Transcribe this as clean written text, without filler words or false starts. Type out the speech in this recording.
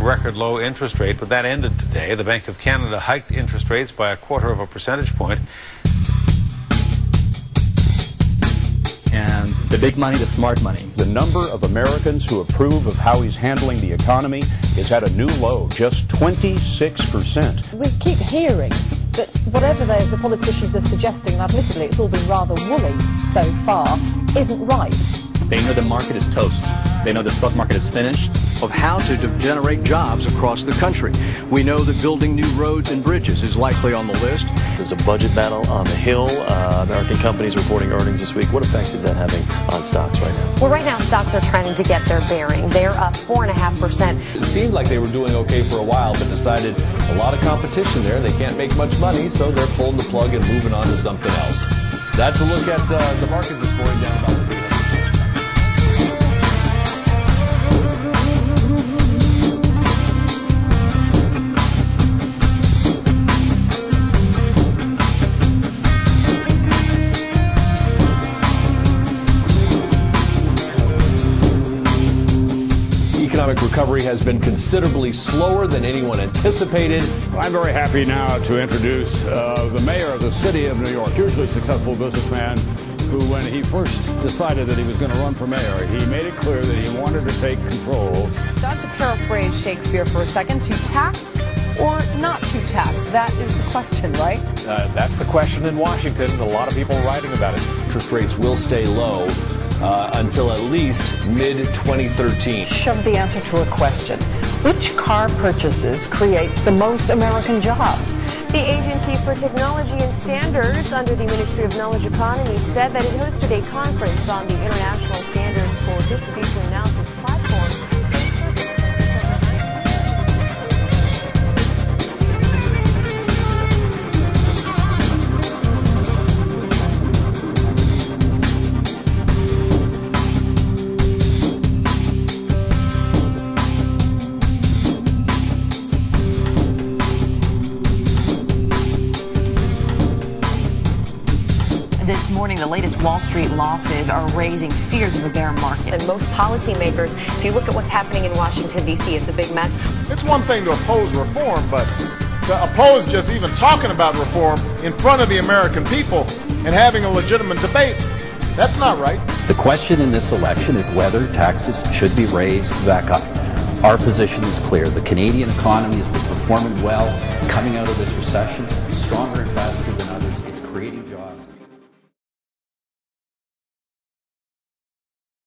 record low interest rate, but that ended today. The Bank of Canada hiked interest rates by 1/4 percentage point. And the big money, the smart money. The number of Americans who approve of how he's handling the economy is at a new low, just 26%. We keep hearing that whatever the politicians are suggesting, and admittedly it's all been rather woolly so far, isn't right. They know the market is toast. They know the stock market is finished. Of how to generate jobs across the country. We know that building new roads and bridges is likely on the list. There's a budget battle on the Hill. American companies reporting earnings this week. What effect is that having on stocks right now? Well, right now stocks are trying to get their bearing. They're up 4.5%. It seemed like they were doing okay for a while, but decided a lot of competition there. They can't make much money, so they're pulling the plug and moving on to something else. That's a look at the market this morning, down about 3%. Economic recovery has been considerably slower than anyone anticipated. I'm very happy now to introduce the mayor of the city of New York, hugely successful businessman who, when he first decided that he was going to run for mayor, he made it clear that he wanted to take control. Not to paraphrase Shakespeare for a second, to tax or not to tax? That is the question, right? That's the question in Washington. A lot of people writing about it. Interest rates will stay low until at least mid-2013. Shove the answer to a question. Which car purchases create the most American jobs? The Agency for Technology and Standards under the Ministry of Knowledge Economy said that it hosted a conference on the International Standards for Distribution Analysis Platform. This morning, the latest Wall Street losses are raising fears of a bear market. And most policymakers, if you look at what's happening in Washington, D.C., it's a big mess. It's one thing to oppose reform, but to oppose just even talking about reform in front of the American people and having a legitimate debate, that's not right. The question in this election is whether taxes should be raised back up. Our position is clear. The Canadian economy has been performing well, coming out of this recession, stronger and faster than others.